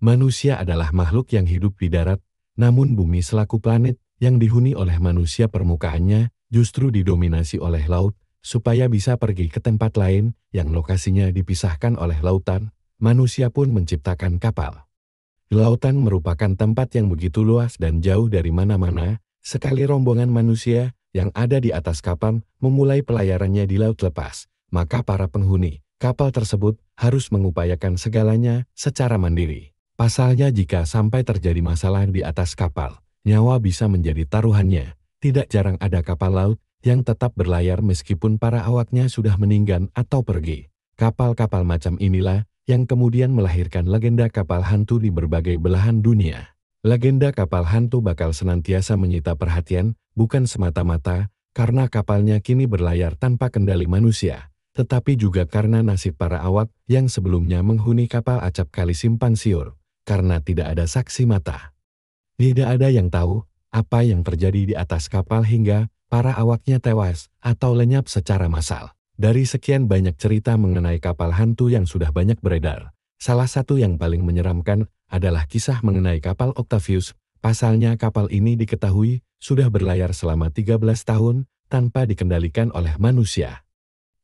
Manusia adalah makhluk yang hidup di darat, namun bumi selaku planet yang dihuni oleh manusia permukaannya justru didominasi oleh laut, supaya bisa pergi ke tempat lain yang lokasinya dipisahkan oleh lautan. Manusia pun menciptakan kapal. Lautan merupakan tempat yang begitu luas dan jauh dari mana-mana, sekali rombongan manusia yang ada di atas kapal memulai pelayarannya di laut lepas, maka para penghuni kapal tersebut harus mengupayakan segalanya secara mandiri. Pasalnya jika sampai terjadi masalah di atas kapal, nyawa bisa menjadi taruhannya. Tidak jarang ada kapal laut yang tetap berlayar meskipun para awaknya sudah meninggal atau pergi. Kapal-kapal macam inilah yang kemudian melahirkan legenda kapal hantu di berbagai belahan dunia. Legenda kapal hantu bakal senantiasa menyita perhatian, bukan semata-mata karena kapalnya kini berlayar tanpa kendali manusia, tetapi juga karena nasib para awak yang sebelumnya menghuni kapal acap kali simpang siur, karena tidak ada saksi mata. Tidak ada yang tahu apa yang terjadi di atas kapal hingga para awaknya tewas atau lenyap secara massal. Dari sekian banyak cerita mengenai kapal hantu yang sudah banyak beredar, salah satu yang paling menyeramkan adalah kisah mengenai kapal Octavius. Pasalnya kapal ini diketahui sudah berlayar selama 13 tahun tanpa dikendalikan oleh manusia.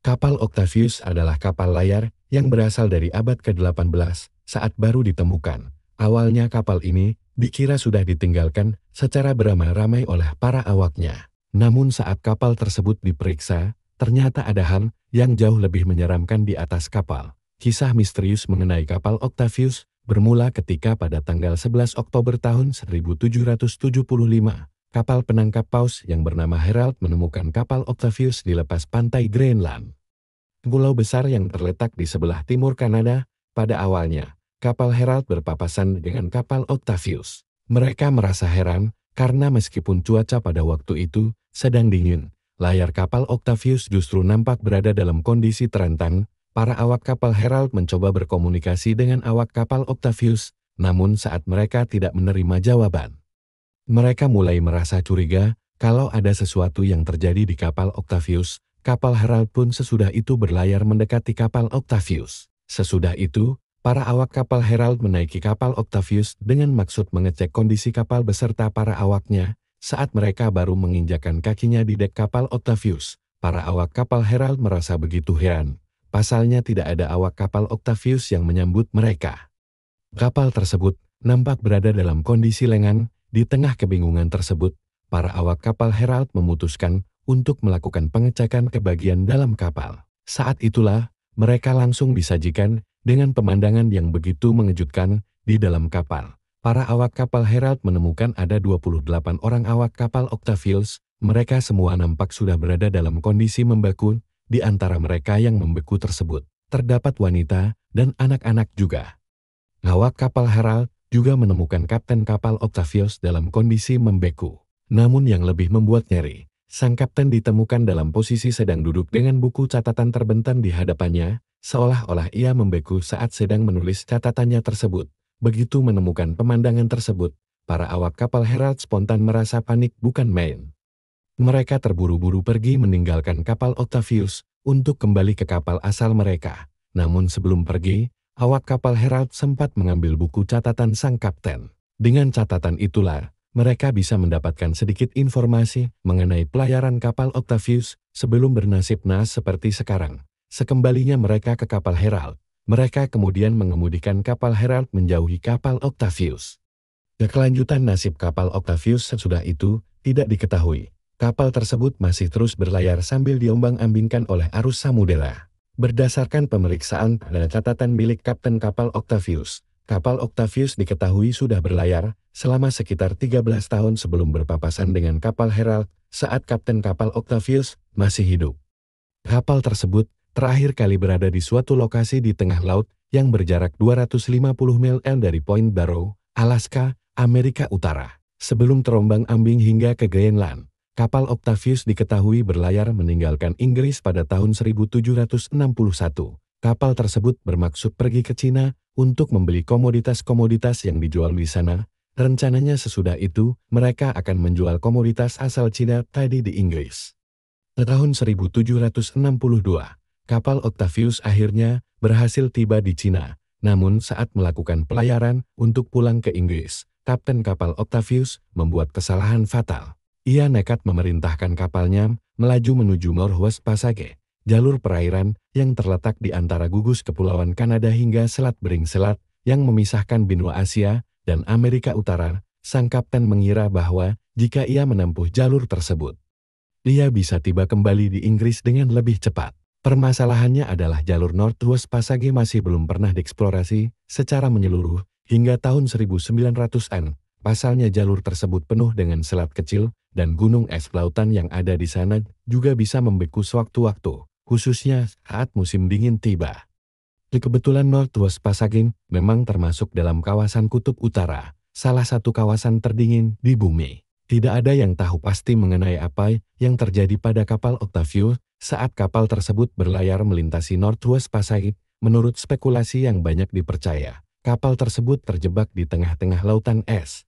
Kapal Octavius adalah kapal layar yang berasal dari abad ke-18 saat baru ditemukan. Awalnya kapal ini dikira sudah ditinggalkan secara beramai-ramai oleh para awaknya. Namun saat kapal tersebut diperiksa, ternyata ada hal yang jauh lebih menyeramkan di atas kapal. Kisah misterius mengenai kapal Octavius bermula ketika pada tanggal 11 Oktober tahun 1775, kapal penangkap paus yang bernama Herald menemukan kapal Octavius di lepas pantai Greenland, pulau besar yang terletak di sebelah timur Kanada. Pada awalnya, kapal Herald berpapasan dengan kapal Octavius. Mereka merasa heran karena meskipun cuaca pada waktu itu sedang dingin, layar kapal Octavius justru nampak berada dalam kondisi terentang. Para awak kapal Herald mencoba berkomunikasi dengan awak kapal Octavius, namun saat mereka tidak menerima jawaban, mereka mulai merasa curiga kalau ada sesuatu yang terjadi di kapal Octavius. Kapal Herald pun sesudah itu berlayar mendekati kapal Octavius. Sesudah itu, para awak kapal Herald menaiki kapal Octavius dengan maksud mengecek kondisi kapal beserta para awaknya. Saat mereka baru menginjakkan kakinya di dek kapal Octavius, para awak kapal Herald merasa begitu heran. Pasalnya tidak ada awak kapal Octavius yang menyambut mereka. Kapal tersebut nampak berada dalam kondisi lengan. Di tengah kebingungan tersebut, para awak kapal Herald memutuskan untuk melakukan pengecekan ke bagian dalam kapal. Saat itulah, mereka langsung disajikan dengan pemandangan yang begitu mengejutkan di dalam kapal. Para awak kapal Herald menemukan ada 28 orang awak kapal Octavius. Mereka semua nampak sudah berada dalam kondisi membeku. Di antara mereka yang membeku tersebut, terdapat wanita dan anak-anak juga. Awak kapal Herald juga menemukan kapten kapal Octavius dalam kondisi membeku. Namun yang lebih membuat nyeri, sang kapten ditemukan dalam posisi sedang duduk dengan buku catatan terbentang di hadapannya, seolah-olah ia membeku saat sedang menulis catatannya tersebut. Begitu menemukan pemandangan tersebut, para awak kapal Herald spontan merasa panik bukan main. Mereka terburu-buru pergi meninggalkan kapal Octavius untuk kembali ke kapal asal mereka. Namun sebelum pergi, awak kapal Herald sempat mengambil buku catatan sang kapten. Dengan catatan itulah, mereka bisa mendapatkan sedikit informasi mengenai pelayaran kapal Octavius sebelum bernasib naas seperti sekarang. Sekembalinya mereka ke kapal Herald, mereka kemudian mengemudikan kapal Herald menjauhi kapal Octavius. Kelanjutan nasib kapal Octavius sesudah itu tidak diketahui. Kapal tersebut masih terus berlayar sambil diombang-ambingkan oleh arus samudera. Berdasarkan pemeriksaan dan catatan milik kapten kapal Octavius, kapal Octavius diketahui sudah berlayar selama sekitar 13 tahun sebelum berpapasan dengan kapal Herald saat kapten kapal Octavius masih hidup. Kapal tersebut terakhir kali berada di suatu lokasi di tengah laut yang berjarak 250 mil dari Point Barrow, Alaska, Amerika Utara. Sebelum terombang-ambing hingga ke Greenland, kapal Octavius diketahui berlayar meninggalkan Inggris pada tahun 1761. Kapal tersebut bermaksud pergi ke Cina untuk membeli komoditas-komoditas yang dijual di sana. Rencananya sesudah itu, mereka akan menjual komoditas asal Cina tadi di Inggris. Tahun 1762, kapal Octavius akhirnya berhasil tiba di Cina. Namun saat melakukan pelayaran untuk pulang ke Inggris, kapten kapal Octavius membuat kesalahan fatal. Ia nekat memerintahkan kapalnya melaju menuju Northwest Passage, jalur perairan yang terletak di antara gugus kepulauan Kanada hingga Selat Bering Selat yang memisahkan benua Asia dan Amerika Utara. Sang kapten mengira bahwa jika ia menempuh jalur tersebut, ia bisa tiba kembali di Inggris dengan lebih cepat. Permasalahannya adalah jalur Northwest Passage masih belum pernah dieksplorasi secara menyeluruh hingga tahun 1900-an. Pasalnya jalur tersebut penuh dengan selat kecil dan gunung es lautan yang ada di sana juga bisa membeku sewaktu-waktu, khususnya saat musim dingin tiba. Kebetulan Northwest Passage memang termasuk dalam kawasan Kutub Utara, salah satu kawasan terdingin di bumi. Tidak ada yang tahu pasti mengenai apa yang terjadi pada kapal Octavius saat kapal tersebut berlayar melintasi Northwest Passage. Menurut spekulasi yang banyak dipercaya, kapal tersebut terjebak di tengah-tengah lautan es.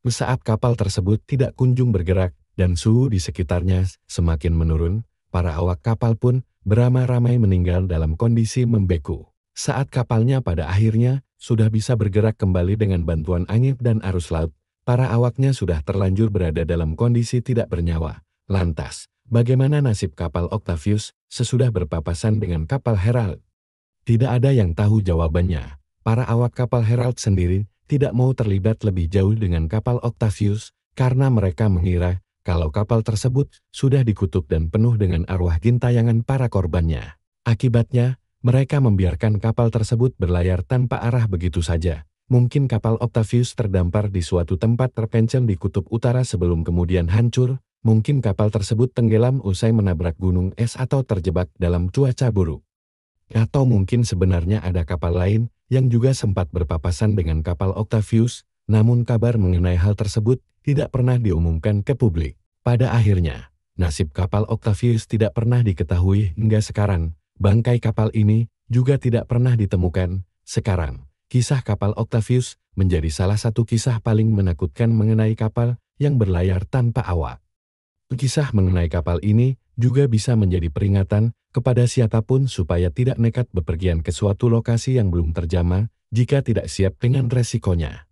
Saat kapal tersebut tidak kunjung bergerak dan suhu di sekitarnya semakin menurun, para awak kapal pun beramai-ramai meninggal dalam kondisi membeku. Saat kapalnya pada akhirnya sudah bisa bergerak kembali dengan bantuan angin dan arus laut, para awaknya sudah terlanjur berada dalam kondisi tidak bernyawa. Lantas, bagaimana nasib kapal Octavius sesudah berpapasan dengan kapal Herald? Tidak ada yang tahu jawabannya. Para awak kapal Herald sendiri tidak mau terlibat lebih jauh dengan kapal Octavius karena mereka mengira kalau kapal tersebut sudah dikutuk dan penuh dengan arwah gintayangan para korbannya. Akibatnya, mereka membiarkan kapal tersebut berlayar tanpa arah begitu saja. Mungkin kapal Octavius terdampar di suatu tempat terpencil di Kutub Utara sebelum kemudian hancur. Mungkin kapal tersebut tenggelam usai menabrak gunung es atau terjebak dalam cuaca buruk. Atau mungkin sebenarnya ada kapal lain yang juga sempat berpapasan dengan kapal Octavius, namun kabar mengenai hal tersebut tidak pernah diumumkan ke publik. Pada akhirnya, nasib kapal Octavius tidak pernah diketahui hingga sekarang. Bangkai kapal ini juga tidak pernah ditemukan. Sekarang, kisah kapal Octavius menjadi salah satu kisah paling menakutkan mengenai kapal yang berlayar tanpa awak. Kisah mengenai kapal ini juga bisa menjadi peringatan kepada siapapun supaya tidak nekat bepergian ke suatu lokasi yang belum terjamah jika tidak siap dengan resikonya.